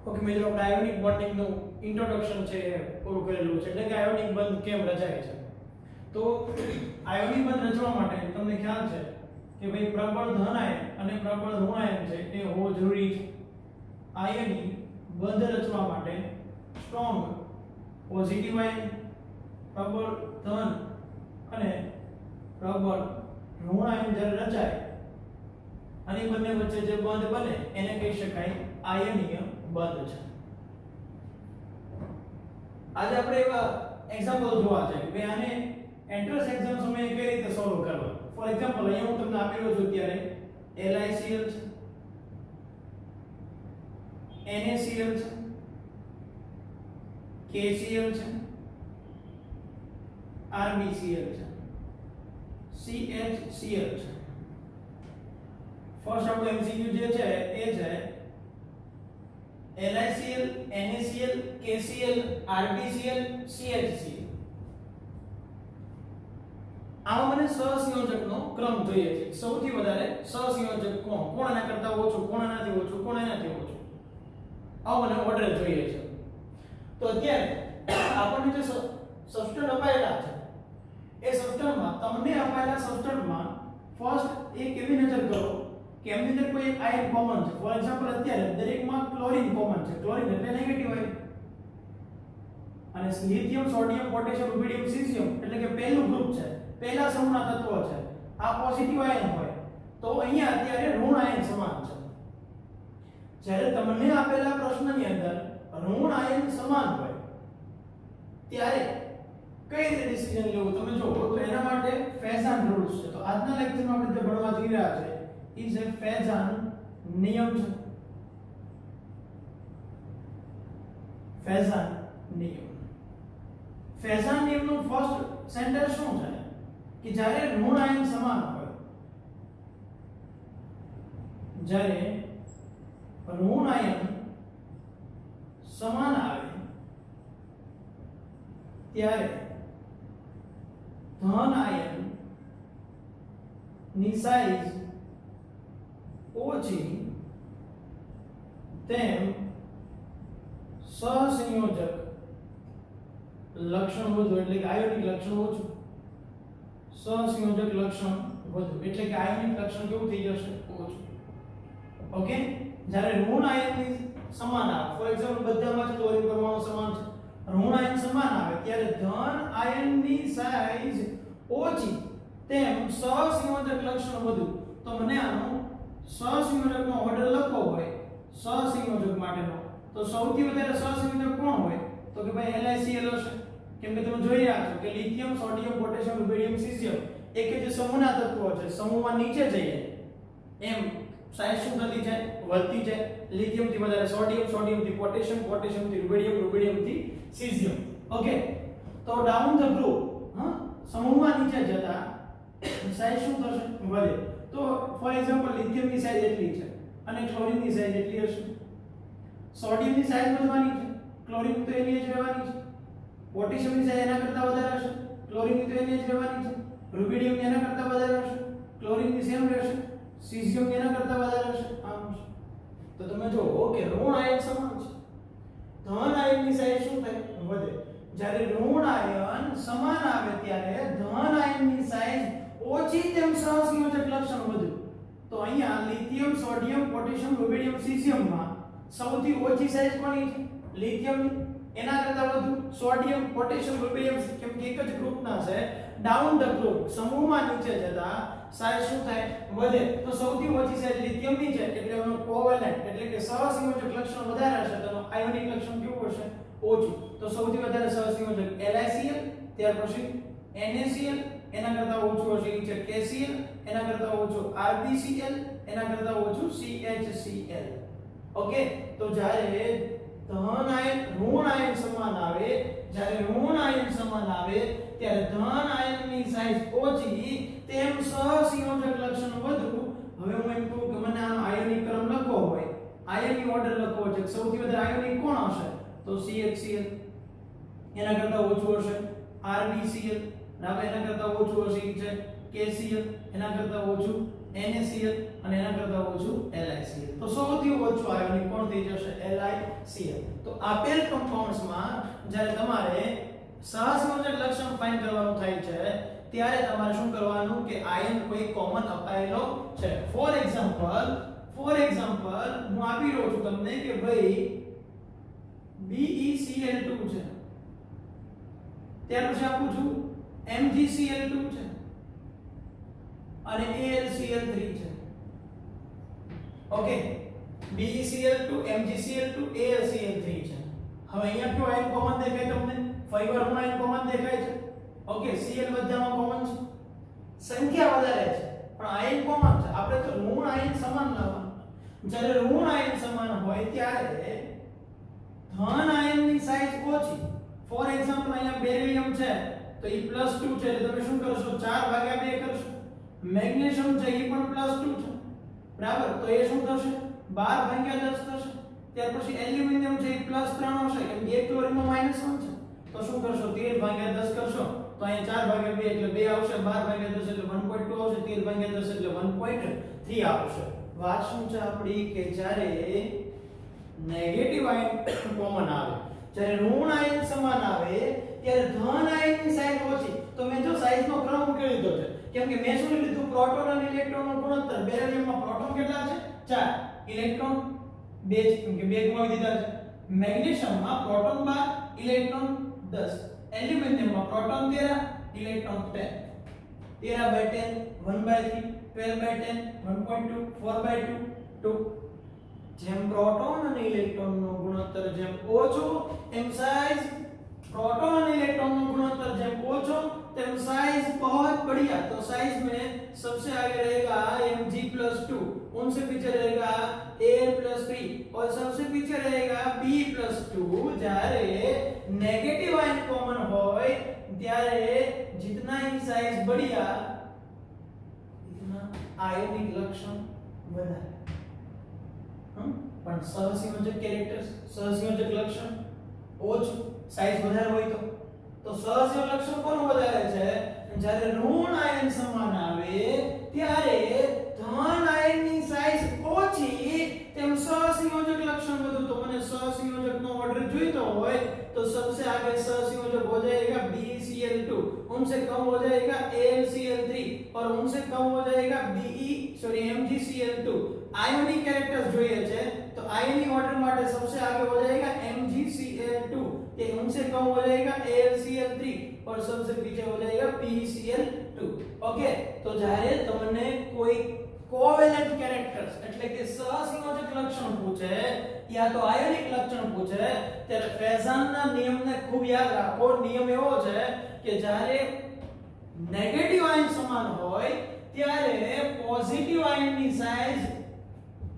Okay મિત્રો, આપણે ionic bonding નું ઇન્ટ્રોડક્શન છે પૂરું કરેલું છે, એટલે કે આયોનિક બંધ કેમ રચાય છે. તો આયોનિક બંધ રચવા માટે તમને ખ્યાલ છે કે ભાઈ પ્રબળ ધન આયન અને પ્રબળ ઋણ આયન છે એ હોવો જરૂરી છે. આયનિક બંધ રચવા માટે સ્ટ્રોંગ પોઝિટિવ આયન, પ્રબળ ધન અને પ્રબળ ઋણ આયન જ્યારે રચાય અને બંને વચ્ચે જે બંધ બને એને કહી શકાય આયનીય બંધ છે. આજે આપણે એવા એક્ઝામ્પલ જોવા છે કે આને એન્ટ્રન્સ એક્ઝામ સમયે કઈ રીતે સોલ્વ કરવા. ફોર એક્ઝામ્પલ અહીંયા હું તમને આપેલો છું ત્યારે LiCl છે, NaCl છે, KCl છે, RbCl છે, CHCl છે. ફર્સ્ટ આપણો MCQ જે છે એ છે LiCl, NaCl, KCl, RbCl, CHCl. આમાં મને સહસંયોજકનો ક્રમ જોઈએ છે. સૌથી વધારે સહસંયોજક કોણ એના કરતા ઓછું, કોણ એનાથી ઓછું, કોણ એનાથી ઓછું, આવો મને ઓર્ડર જોઈએ છે. તો અત્યારે આપણને જે સબસ્ટન્ટ અપાયેલા છે એ સબસ્ટન્ટમાં તમને અપાયેલા સબસ્ટન્ટમાં ફર્સ્ટ એક એવી નજર કરો કે એમની અંદર કોઈ એક આયન કોમન છે. ફોર એક્ઝામ્પલ અત્યારે દરેકમાં ક્લોરીન કોમન છે. ક્લોરીન એટલે નેગેટિવ આયન અને lithium, sodium, potassium, rubidium, caesium એટલે કે પહેલું ગ્રુપ છે, પહેલા સમૂહના તત્વો છે. આ પોઝિટિવ આયન હોય તો અહીંયા અત્યારે ઋણ આયન સમાન છે. જ્યારે તમને આપેલા પ્રશ્નની અંદર ઋણ આયન સમાન હોય ત્યારે કઈ રીતે ડિસિઝન લેવું તમે જુઓ. તો એના માટે ફેઝાન રૂલ્સ છે. તો આજના લેક્ચરમાં આપણે જે ભણવા જઈ રહ્યા છે is a ફેઝાન નિયમ છે. ફેઝાન નિયમ. ફેઝાન નિયમનું ફર્સ્ટ સેન્ટેન્સ શું છે કે જ્યારે ઋણ આયન સમાન હોય, જ્યારે ઋણ આયન સમાન આવે ત્યારે ધન આયન ની સાઈઝ ઓછી તેમ સહસંયોજક લક્ષણ વધુ, એટલે કે આયોનિક લક્ષણ ઓછું, સહસંયોજક લક્ષણ વધુ, એટલે કે આયોનિક લક્ષણ કેવું થઈ જશે? ઓછું. ઓકે. જ્યારે ઋણ આયનની સમાન આવે, ફોર એક્ઝામ્પલ બધામાં જ ક્લોરીન પરમાણુ સમાન છે, ઋણ આયન સમાન આવે ત્યારે ધન આયનની સાઈઝ ઓછી તેમ સહસંયોજક લક્ષણ વધુ. તો મને આનો સહસંયોજકનો ઓર્ડર લખવો હોય સહસંયોજક માટેનો, તો સૌથી વધારે સહસંયોજક કોણ હોય? તો કે ભાઈ LiCl હશે. કેમ કે તમે જોઈ રહ્યા છો કે lithium, sodium, potassium, rubidium, caesium એક જે સમૂહના તત્વો છે, સમૂહમાં નીચે જઈએ એમ સાઈઝ શું થતી છે? વધતી છે. લિથિયમ થી વધારે સોડિયમ, સોડિયમ થી પોટેશિયમ, પોટેશિયમ થી રુબિડિયમ, રુબિડિયમ થી સીઝિયમ. ઓકે. તો ડાઉન ધ ગ્રુપ સમૂહમાં નીચે જતા સાઈઝ શું થશે? વધે. તો ફોર એક્ઝામ્પલ લિથિયમની સાઈઝ એટલી છે અને ક્લોરીનની સાઈઝ એટલી હશે. સોડિયમની સાઈઝ વધવાની છે, ક્લોરીન તો એની જ રહેવાની છે. પોટેશિયમની સાઈઝ એના કરતા વધારે હશે, ક્લોરીનની તો એની જ રહેવાની છે. રુબિડિયમની એના કરતા વધારે હશે, ક્લોરીનની સેમ રહેશે. સીઝિયમની એના કરતા વધારે હશે. આમ હશે. તો તમે જો ઓકે, ઋણ આયન સમાન છે, ધન આયનની સાઈઝ શું થાય? વધે. જ્યારે ઋણ આયન સમાન આવે ત્યારે ધન આયનની સાઈઝ ઓછી તેમ સહસંયોજક લક્ષણ વધુ. તો અહીંયા લિથિયમ, સોડિયમ, પોટેશિયમ, રુબિડિયમ, સીઝિયમમાં સૌથી ઓછી સાઈઝ કોની છે? લિથિયમ. એના કરતા વધુ સોડિયમ, પોટેશિયમ, રુબિડિયમ, કેમ કે એક જ ગ્રુપના છે. ડાઉન ધ ગ્રુપ સમૂહમાં નીચે જતા સાઈઝ શું થાય? વધે. તો સૌથી ઓછી સાઈઝ લિથિયમની છે એટલે એનો કોવેલેન્ટ એટલે કે સહસંયોજક લક્ષણ વધારે હશે, તો આયોનિક લક્ષણ કેવું હશે? ઓછું. તો સૌથી વધારે સહસંયોજક LiCl, ત્યાર પછી NaCl, એના કરતા ઓછું હશે એ છે KCl, એના કરતા ઓછું RbCl, એના કરતા ઓછું CHCl. ઓકે. તો જ્યારે ધન આયન ઋણ આયન સમાન આવે, જ્યારે ઋણ આયન સમાન આવે ત્યારે ધન આયનની સાઈઝ ઓછી તેમ સહસંયોજક લક્ષણ વધુ. હવે હું એમ કહું કે મને આનો આયોનિક ક્રમ લખવો હોય, આયનિક ઓર્ડર લખવો છે, સૌથી વધારે આયોનિક કોણ હશે? તો CHCl. એના કરતા ઓછું હશે RbCl, એના કરતા ઓછું હશે છે KCl, એના કરતા ઓછું NaCl, અને એના કરતા ઓછું LiCl. તો સૌથી ઓછું આયોનિક કોણ થઈ જશે? LiCl. તો આપેલ કમ્પાઉન્ડ્સમાં જ્યારે તમારે સહસંયોજક લક્ષણ ફાઇન્ડ કરવાનું થાય છે ત્યારે તમારે શું કરવાનું કે આયન કોઈ કોમન અપાયેલો છે. ફોર એક્ઝામ્પલ હું આપી રહ્યો છું તમને કે ભાઈ BeCl2 છે, ત્યાર પછી આપું છું MgCl2 છે અને AlCl3 છે. ઓકે, BeCl2, MgCl2, AlCl3 છે. હવે અહીંયા કયો આયન કોમન દેખાય તમને? ફાઈબર ઋણ આયન કોમન દેખાય છે. ઓકે, Cl બધામાં કોમન છે, સંખ્યા વધારે છે પણ આયન કોમન છે. આપણે તો ઋણ આયન સમાન લાવવાનું. જ્યારે ઋણ આયન સમાન હોય ત્યારે ધન આયનની સાઈઝ ઓછી. ફોર એક્ઝામ્પલ અહીંયા બેરિલિયમ છે તો એ +2 છે એટલે તમે શું કરશો? 4/2 કરશો. મેગ્નેશિયમ છે એ પણ +2 છે, બરાબર, તો એ શું થશે? 12/10 થશે. ત્યાર પછી એલ્યુમિનિયમ છે એ +3 હશે કેમ કે 1 ક્લોરીનમાં -1 છે, તો શું કરશો? 13/10 કરશો તો અહીંયા 4/2 એટલે 2 આવશે, 12/10 એટલે 1.2 આવશે, 13/10 એટલે 1.3 આવશે. વાત શું છે આપણી કે જ્યારે નેગેટિવ આયન કોમન આવે, જ્યારે ઋણ આયન સમાન આવે ત્યારે ધન આયનની સાઈઝ ઓછી. તો મેં જો સાઈઝનો ક્રમ મૂકી લીધો છે કેમ કે મેં શું લીધું? પ્રોટોન અને ઇલેક્ટ્રોનનો ગુણોત્તર. બેરિલિયમમાં પ્રોટોન કેટલા છે? 4, ઇલેક્ટ્રોન 2 કેમ કે 2 ગુમાવી દીધા છે. મેગ્નેશિયમમાં પ્રોટોન 12, ઇલેક્ટ્રોન 10. એલ્યુમિનિયમમાં પ્રોટોન 13, ઇલેક્ટ્રોન 10. 13/10 1/3, 12/10 1.2, 4/2 2. જેમ પ્રોટોન અને ઇલેક્ટ્રોનનો ગુણોત્તર જેમ ઓછો એમ સાइज प्रोटॉन और इलेक्ट्रॉन का गुणोत्तर जब ओछो तेम साइज बहुत बढ़िया. तो साइज में सबसे आगे रहेगा Mg+2, उनसे पीछे रहेगा Al+3 और सबसे पीछे रहेगा B+2. જ્યારે नेगेटिव आयन कॉमन होय ત્યારે जितना ही साइज बढ़िया इतना आयनिक लक्षण વધારે. પણ સહસંયોજક કેરેક્ટર્સ, સહસંયોજક લક્ષણ ઓછું, સાઈઝ વધારે હોય તો સહસંયોજક લક્ષણ કોનું વધારે છે? જ્યારે ઋણ આયન સમાન આવે ત્યારે ધન આયનની સાઈઝ ઓછી તેમ સહસંયોજક લક્ષણ વધુ. તો મને સહસंयोजकનો ઓર્ડર જોઈતો હોય તો सबसे आगे सहसंयोजक हो जाएगा BeCl2, उनसे कम हो जाएगा AlCl3 और उनसे कम हो जाएगा MgCl2. आयोनिक कैरेक्टर्स જોઈએ છે तो आयनिक ऑर्डर માટે सबसे आगे हो जाएगा MgCl2, ये उनसे कम हो जाएगा AlCl3 और सबसे पीछे हो जाएगा BeCl2. ओके, तो જ્યારે તમને કોઈ કોવેલેન્ટ કેરેક્ટર્સ એટલે કે સહસંયોજક લક્ષણ પૂછે યા તો આયોનિક લક્ષણ પૂછે ત્યારે ફેઝાનના નિયમને ખૂબ યાદ રાખો. નિયમ એવો છે કે જ્યારે નેગેટિવ આયન સમાન હોય ત્યારે पॉजिटिव आयन की साइज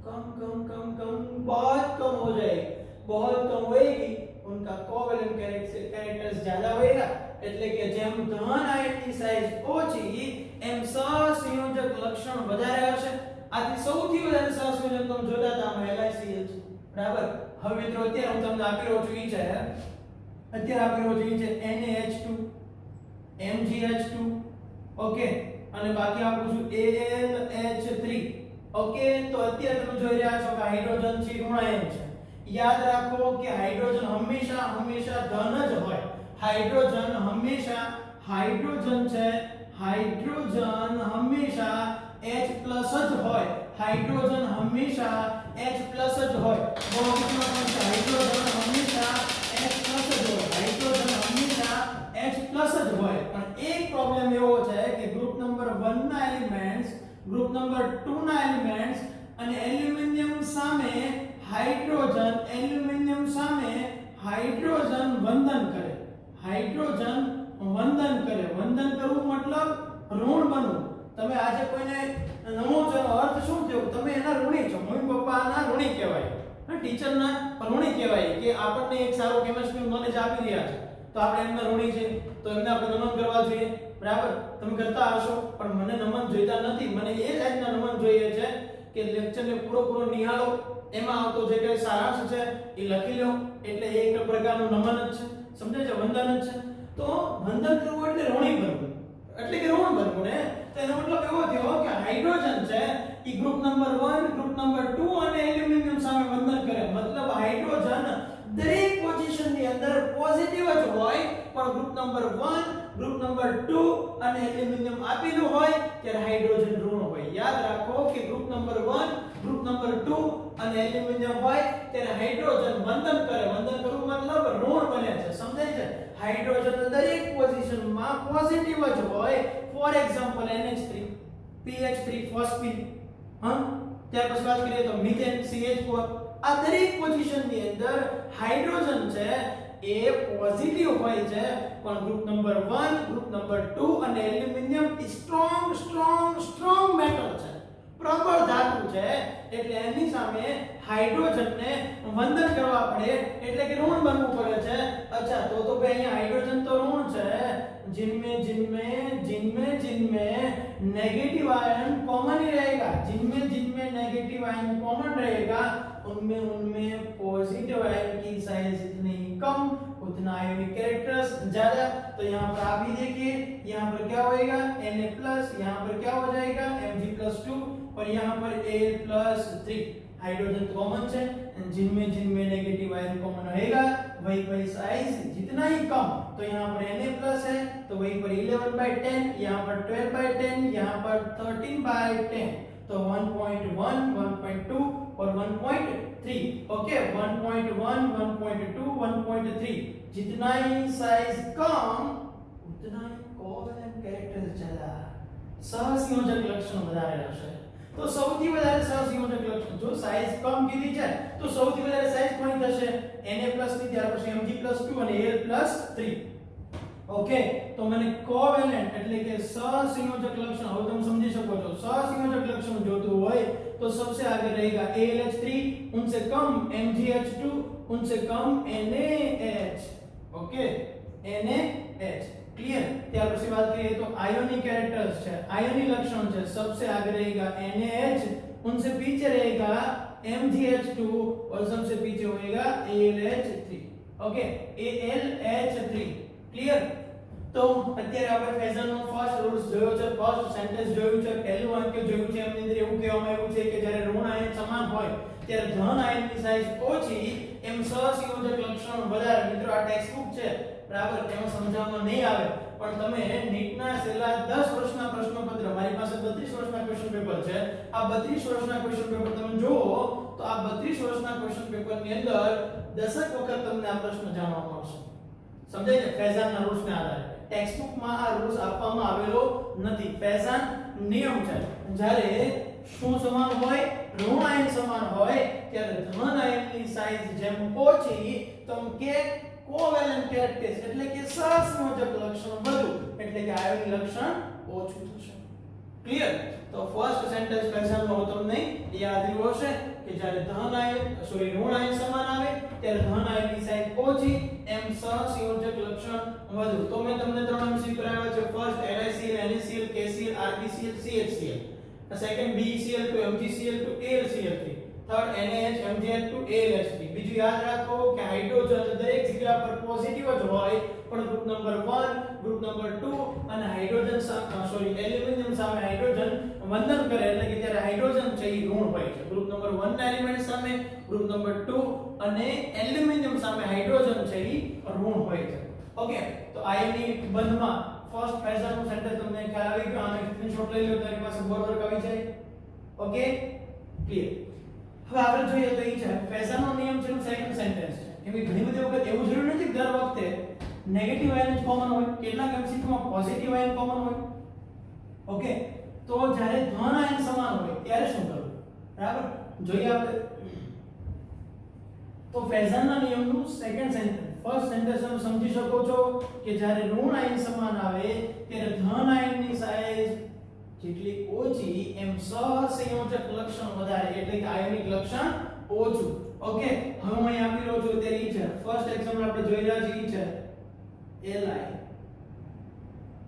कम कम कम कम बहुत कम हो जाएगी, बहुत कम होएगी. उनका कोवेलेंट कैरेक्टर्स ज्यादा होएगा એટલે કે જેમ ધન આયન ની સાઈઝ ઓછી એમ સહસંયોજક લક્ષણ વધારે હશે. આથી સૌથી વધારે સહસંયોજક તમે જોતા હતા LiCl છે, બરાબર. હવે મિત્રો અત્યારે હું તમને આપી રહ્યો છું ઈ છે, અત્યારે આપી રહ્યો છું ઈ છે NaH2, MgH2, ઓકે, અને બાકી આપું છું AlH3. ઓકે, તો અત્યારે તમે જોઈ રહ્યા છો કે હાઇડ્રોજન છે ઋણ આયન છે. યાદ રાખો કે હાઇડ્રોજન હંમેશા હંમેશા ધન જ હોય. हाइड्रोजन हमेशा हाइड्रोजन છે हाइड्रोजन हमेशा H+ જ હોય. हाइड्रोजन हमेशा H+ જ હોય. બહુમતીનો પણ છે હાइड्रोजन हमेशा H+ જ હોય. हाइड्रोजन हमेशा H+ જ હોય. પણ એક પ્રોબ્લેમ એવો છે કે ગ્રુપ નંબર 1 ના એલિમેન્ટ્સ, ગ્રુપ નંબર 2 ના એલિમેન્ટ્સ અને એલ્યુમિનિયમ સામે હાઇડ્રોજન, એલ્યુમિનિયમ સામે હાઇડ્રોજન વંદન કરે. हाइड्रोजन वंदन करे. वंदन करવું मतलब ઋણ બનવું. તમે આજે કોઈને નમો છો અર્થ શું થયો? તમે એના ઋણી છો. મમ્મી પપ્પાના ઋણી કહેવાય, ટીચરના ઋણી કહેવાય કે આપણને એક સારો કેમિસ્ટ્રી નોલેજ આપી રહ્યા છે તો આપણે એમના ઋણી છે, તો એમને આપણે નમન કરવા જોઈએ, બરાબર. તમે કરતા હશો પણ મને નમન જોઈતા નથી. મને એ જાતના નમન જોઈએ છે કે લેક્ચરને પૂરો નિહાળો, એમાં આવતો જે કઈ સારાંશ છે એ લખી લો, એટલે એક પ્રકારનું નમન જ છે. સમજાય છે? વંદન જ છે. તો વંદન કરવું એટલે ઋણી બનવું, એટલે કે ઋણ બનવું ને. તો એનો મતલબ એવો થયો કે હાઇડ્રોજન છે ઈ ગ્રુપ નંબર 1 ગ્રુપ નંબર 2 અને એલ્યુમિનિયમ સામે બંધન કરે મતલબ હાઇડ્રોજન દરેક પોઝિશન ની અંદર પોઝિટિવ જ હોય પણ ગ્રુપ નંબર 1 ગ્રુપ નંબર 2 અને એલ્યુમિનિયમ આપેલું હોય ત્યારે હાઇડ્રોજન ઋણ હોય યાદ રાખો કે ગ્રુપ નંબર 1 ગ્રુપ નંબર 2 અને એલ્યુમિનિયમ હોય ત્યારે હાઇડ્રોજન બંધન કરવું મતલબ ઋણ બને છે સમજાય છે હાઇડ્રોજન દરેક પોઝિશન માં પોઝિટિવ જ હોય for example NH3 PH3 phosphine ત્યાર પછી વાત કરીએ તો મિથેન CH4 આ દરેક પોઝિશન ની અંદર હાઇડ્રોજન છે એ પોઝિટિવ હોય છે પણ ગ્રુપ નંબર 1 ગ્રુપ નંબર 2 અને એલ્યુમિનિયમ સ્ટ્રોંગ મેટલ છે પ્રબળ ધાતુ છે એટલે એની સામે હાઇડ્રોજનને વંદન કરવા પડે એટલે કે ઋણ બનવું પડે છે અચ્છા તો ભાઈ અહીંયા હાઇડ્રોજન તો ઋણ છે जिनमें नेगेटिव आयन कॉमन ही रहेगा जिनमें नेगेटिव आयन कॉमन रहेगा उनमें पॉजिटिव आयन की साइज जितनी कम उतना आयोनिक कैरेक्टर्स ज्यादा तो यहाँ पर आप भी देखिए यहाँ पर क्या होएगा Na+ यहाँ पर क्या हो जाएगा Mg+2 और यहाँ पर Al+3 हाइड्रोजन कॉमन है जिनमें नेगेटिव आयन कॉमन रहेगा वही साइज जितना ही कम तो यहाँ पर Na+ है तो वहीं पर 11/10 यहाँ पर 12/10 यहाँ पर 13/10 तो 1.1 1.2 और 1.3 ओके 1.1 1.2 1.3 जितना ही साइज कम उतना ही कोवेलेंट कैरेक्टर ज्यादा सहसंयोजक लक्षण વધારે રહેશે તો સૌથી વધારે સહસંયોજક લક્ષણ જો સાઈઝ કમ કીધી છે તો સૌથી વધારે સાઈઝ કોની થશે Na+ ની ત્યાર પછી Mg+2 અને Al+3 ઓકે તો મને કોવેલેન્ટ એટલે કે સહસંયોજક લક્ષણ હવે તમે સમજી શકો છો સહસંયોજક લક્ષણ જોતું હોય તો सबसे आगे रहेगा ALH3 उनसे कम MgH2 उनसे कम NaH ओके NaH क्लियर ત્યાર પછી વાત કરીએ તો आयोनिक कैरेक्टर्स છે आयोनिक लक्षण છે सबसे आगे रहेगा NaH उनसे पीछे रहेगा MgH2 और सबसे पीछे होएगा ALH3 ओके ALH3 क्लियर તો અત્યારે આપણે ફેઝરનો ફર્સ્ટ રૂલ્સ જોયો છે ફર્સ્ટ સેન્ટેન્સ જોયું છે પહેલું વાક્ય જોયું છે એની અંદર એવું કહેવામાં આવ્યું છે કે જ્યારે ઋણ આયન સમાન હોય ત્યારે ધન આયનની સાઈઝ ઓછી એમ સહસંયોજક લક્ષણ વધારે મિત્રો આ ટેક્સ્ટ બુક છે બરાબર એમાં સમજાવવામાં નહીં આવે પણ તમે નીટના છેલ્લા 10 વર્ષના પ્રશ્નપત્ર મારી પાસે 32 વર્ષના ક્વેશ્ચન પેપર છે આ 32 વર્ષના ક્વેશ્ચન પેપર તમે જુઓ તો આ 32 વર્ષના ક્વેશ્ચન પેપરની અંદર દસક વખત તમને આ પ્રશ્ન જાણવા મળશે સમજાય છે ફેઝરના રૂલ્સને આધારે ટેક્સ્ટ બુકમાં આ રૂલ્સ આપવામાં આવેલો નથી ફેઝન નિયમ છે જ્યારે શું સમાન હોય ઋણ આયન સમાન હોય ત્યારે ધન આયનની સાઈઝ જેમ ઓછી તેમ કે કોવેલેન્ટ કેરેક્ટર્સ એટલે કે સહસંયોજક લક્ષણ વધુ એટલે કે આયોનિક લક્ષણ ઓછું થશે ક્લિયર તો ફર્સ્ટ સેન્ટેન્સ ફેઝનનો તમને યાદ રહ્યું હશે કે જ્યારે ધન આયન ઋણ આયન સમાન આવે ત્યારે ધન આયનની સાઈઝ ઓછી એમ સહસંયોજક લક્ષણ વધુ તો મેં તમને ત્રણ MCQ કરાવ્યા છે first NaCl NaCl KCl RbCl CHCl second BeCl to MgCl to AlCl3 third NaH MgH to AlH3 બીજું યાદ રાખો કે હાઇડ્રોજન દરેક જગ્યા પર પોઝિટિવ જ હોય પણ ગ્રુપ નંબર 1 ગ્રુપ નંબર 2 અને હાઇડ્રોજન એલ્યુમિનિયમ સામે હાઇડ્રોજન વંદન કરે એટલે કે જ્યારે હાઇડ્રોજન છે એ ઋણ હોય છે ગ્રુપ નંબર 1 ના એલિમેન્ટ સામે ગ્રુપ નંબર 2 અને એલ્યુમિનિયમ સામે હાઇડ્રોજન છે એ ઋણ હોય છે ઓકે તો આયનિક બંધમાં ફર્સ્ટ ફેઝરનું સેન્ટેન્સ તમને ખ્યાલ આવી ગયો આને સ્ક્રીનશોટ લઈ લો તમારી પાસે બરોબર આવી જાય ઓકે ક્લિયર હવે આગળ જોઈએ તો એ છે ફેઝરનો નિયમ છે સેકન્ડ સેન્ટેન્સ છે કે ભાઈ ઘણી બધી વખત એવું જરૂરી નથી કે દર વખતે નેગેટિવ આયન કોમન હોય કેટલાક MCQમાં પોઝિટિવ આયન કોમન હોય ઓકે તો જ્યારે ધન આયન સમાન હોય ત્યારે શું કરવું બરાબર જોઈએ આપણે તો ફેઝરના નિયમનું સેકન્ડ સેન્ટેન્સ ફર્સ્ટ સેન્ટેન્સ તમે સમજી શકો છો કે જ્યારે ઋણ આયન સમાન આવે ત્યારે ધન આયનની સાઈઝ જેટલી ઓછી એમ સહસંયોજક લક્ષણ વધારે એટલે કે આયોનિક લક્ષણ ઓછું ઓકે હવે હું અહીં આપી રહ્યો છું તે ઈ છે ફર્સ્ટ એક્ઝામ્પલ આપણે જોઈ રહ્યા છીએ ઈ છે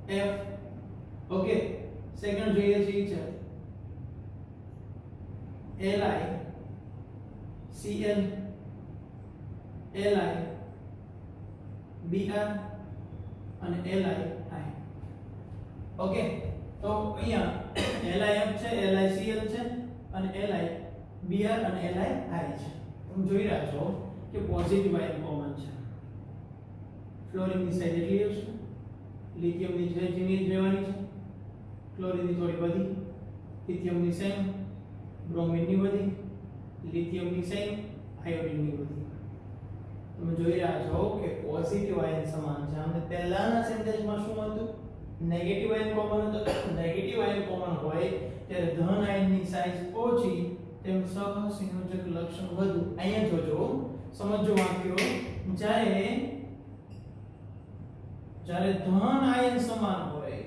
Li F ઓકે સેકન્ડ જોઈએ છીએ ઈ છે Li Cl Li Br અને Li ઓકે તો અહીંયા LiF છે LiCl છે અને Li Br અને Li I છે. તમે જોઈ રહ્યા છો કે પોઝિટિવ આયન કોમન છે. ફ્લોરિનની સાઈઝ એટલી હશે, લિથિયમની જેની જ રહેવાની છે, ક્લોરીનની થોડી વધી, લિથિયમની સેમ, બ્રોમિનની વધી, લિથિયમની સેમ, આયોડિનની વધી. તમે જોઈ રહ્યા છો કે પોઝિટિવ આયન સમાન છે. આપણે પહેલાના સેન્ટેન્સમાં શું હતું? નેગેટિવ આયન કોમન હતો. નેગેટિવ આયન કોમન હોય ત્યારે ધન આયનની સાઈઝ ઓછી તેમ સહસંયોજક લક્ષણ વધુ. અહીંયા જોજો, સમજો વાક્યો. જ્યારે ધન આયન સમાન હોય,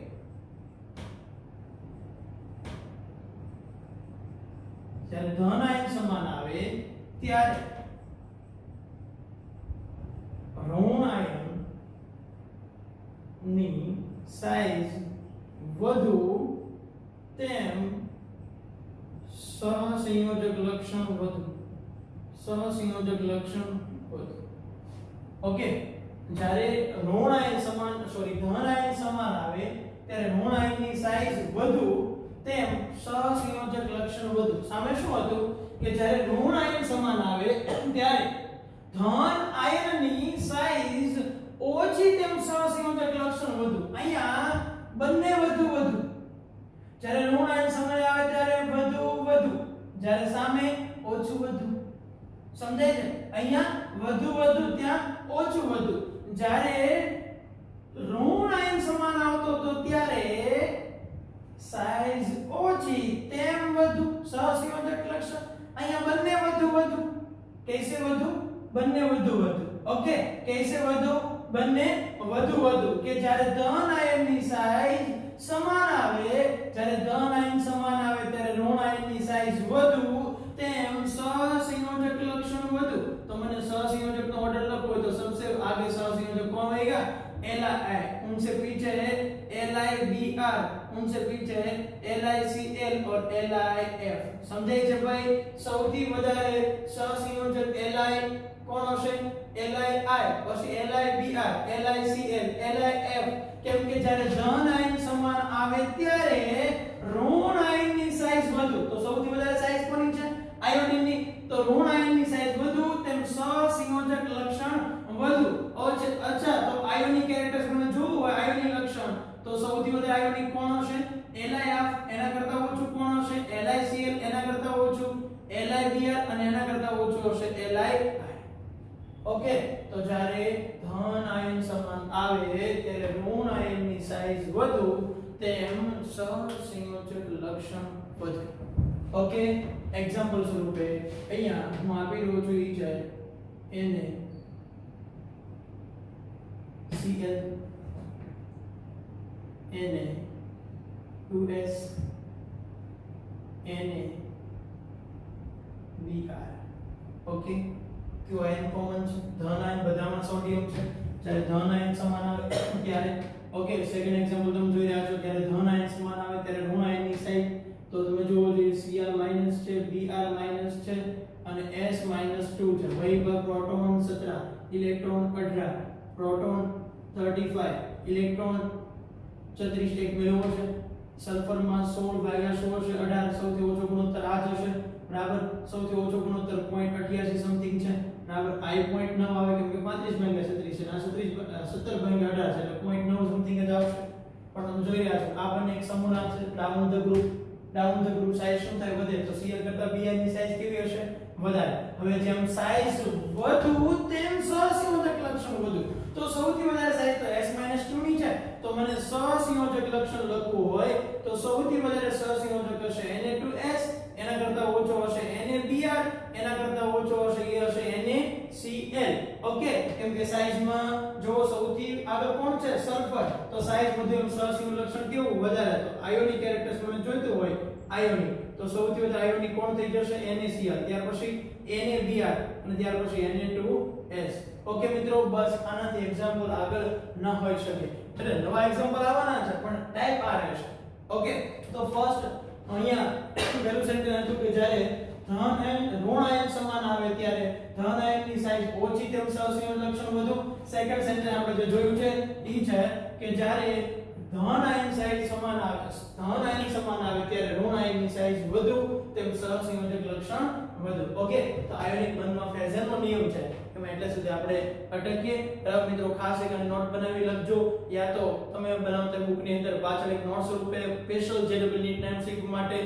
જ્યારે ધન આયન સમાન આવે ત્યારે ઋણ આયન ની સાઈઝ વધુ તેમ સહસંયોજક લક્ષણ વધુ. સહસંયોજક લક્ષણ વધુ. ઓકે, જ્યારે ઋણ આયન સમાન ધન આયન સમાન આવે ત્યારે ઋણ આયનની સાઈઝ વધુ તેમ સહસંયોજક લક્ષણ વધુ. સામે શું હતું કે જ્યારે ઋણ આયન સમાન આવે ત્યારે ધન આયનની સાઈઝ ઓછી તેમ સહસંયોજક લક્ષણ વધુ. અહીંયા બંને વધુ. જ્યારે ઋણ આયન સમય આવે ત્યારે વધુ, જ્યારે સામે ઓછું વધુ. સમજાય છે? અહીંયા વધુ, ત્યાં ઓછું. જ્યારે ઋણ આયન સમાન આવતો તો ત્યારે સાઈઝ ઓછી તેમ વધુ સહસંયોજક લક્ષણ. અહીંયા બંને વધુ. कैसे વધુ? બંને વધુ. ઓકે, कैसे વધુ? બંને વધુ. કે જ્યારે ધન આયનની સાઈઝ સમાન આવે, ત્યારે ઋણ આયનની સાઈઝ વધુ તેમ સહસंयोजक लक्षण વધુ. तो मैंने सहसंयोजक का ऑर्डर लखो है तो सबसे आगे सहसंयोजक कौन आएगा? Li. उनसे पीछे है LiBr, उनसे पीछे है LiCl और LiF. समझाई છે ભાઈ? સૌથી વધારે સહસંયોજક Li કોણ હશે? Li, પછી LiBr, LiCl, LiF. કેમ કે જ્યારે ધન આયન સમાન આવે ત્યારે ઋણ આયનની સાઈઝ વધુ. તો સૌથી વધારે સાઈઝ કોની છે? આયોડિનની. તો ઋણ આયનની સાઈઝ વધુ તેમ સહસંયોજક લક્ષણ વધુ. અચ્છા, તો આયોનિક કેરેક્ટર્સ મને જોવું હોય, આયોનિક લક્ષણ, તો સૌથી વધારે આયોનિક કોણ હશે? LiF. એના કરતા ઓછું કોણ હશે? LiCl. એના કરતા ઓછું LiBr અને એના કરતા ઓછું હશે Li. ઓકે, તો જ્યારે ધન આયન સમાન આવે ત્યારે ઋણ આયનની સાઈઝ વધુ તેમ સહસંયોજક લક્ષણ વધે. ઓકે, એક્ઝામ્પલ સ્વરૂપે અહીંયા હું આપી રહ્યો છું ઈ છે NaCl, Na2S, NaBr. ઓકે, કયો આયન કોમન છે? ધન આયન બધામાં સોડિયમ છે. જ્યારે ધન આયન સમાન આવે ત્યારે ઓકે, સેકન્ડ એક્ઝામ્પલ તમે જોઈ રહ્યા છો, ત્યારે ધન આયન સમાન આવે ત્યારે ઋણ આયનની સાઈઝ તો તમે જોવો જોઈએ Cr- છે, Br- છે અને S-2 છે. વહી પર પ્રોટોન 17, ઇલેક્ટ્રોન 18, પ્રોટોન 35, ઇલેક્ટ્રોન 34 એક મેળવો છે. સલ્ફરમાં 16 ભાગ્યા 16 છે 18. સૌથી ઓછો ગુણોત્તર આ જ હશે, બરાબર. સૌથી ઓછો ગુણોત્તર 0.88 સમથિંગ છે, બરાબર. I 0.9 આવે કેમ કે 35 ભાગ્યા 36 છે, આ 17 ભાગ્યા 18 છે એટલે 0.9 સમથિંગ જ આવશે. પણ તમે જોઈ રહ્યા છો આ બંને એક સમૂહ છે. ડાઉન ધ ગ્રુપ સાઈઝ શું થાય? વધે. તો Cl કરતા Br ની સાઈઝ કેવી હશે? વધારે. હવે જેમ સાઈઝ વધુ તેમ સહસંયોજક લક્ષણ વધુ. તો સૌથી વધારે સાઈઝ તો S-2 ની છે, તો મને સહસંયોજક લક્ષણ લખવું હોય તો સૌથી વધારે સહસંયોજક હશે Na2S, એના કરતા ઓછો હશે NaBr, એના કરતા ઓછો હશે એ હશે NaCl. ઓકે, કેમ કે સાઈઝમાં જો સૌથી આગળ કોણ છે? સલ્ફર. તો સાઈઝ વધુ એમ સહસંયોજક લક્ષણ કેવું? વધારે. તો આયોનિક કેરેક્ટર્સ મને જોઈતું હોય આયોનિક, તો સૌથી વધારે આયોનિક કોણ થઈ જશે? NaCl. ત્યાર પછી NaBr અને ત્યાર પછી Na2S. ઓકે મિત્રો, બસ આનાથી એક્ઝામ્પલ આગળ ન હોઈ શકે. એટલે નવા એક્ઝામ્પલ આવવાના છે પણ ટાઈપ આ રહેશે. ઓકે, તો ફર્સ્ટ અહીંયા પહેલું સેન્ટેન્સ હતું કે જ્યારે ઋણ આયન સમાન આવે ત્યારે ધન આયનની સાઈઝ ઓછી તેમ સહસંયોજક લક્ષણ વધુ. સેકન્ડ સેન્ટેન્સ આપણે જે જોયું છે ઈ છે કે જ્યારે ધન આયન સાઈઝ સમાન આવે ધન આયન સમાન આવે ત્યારે ઋણ આયનની સાઈઝ વધુ તેમ સહસંયોજક લક્ષણ વધુ. ઓકે, તો આયોનિક બંધમાં ફેઝરનો નિયમ છે એમાં એટલે સુધી આપણે અટકીએ. બરાબર મિત્રો, ખાસ એક નોટ બનાવી લખજો, યા તો તમે બનાવતા બુકની અંદર પાછળ એક નોટ સ્વરૂપે સ્પેશિયલ JEE NEET 9 માટે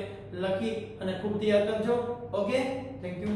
લખી અને ખૂબ તૈયાર કરજો. Okay, thank you.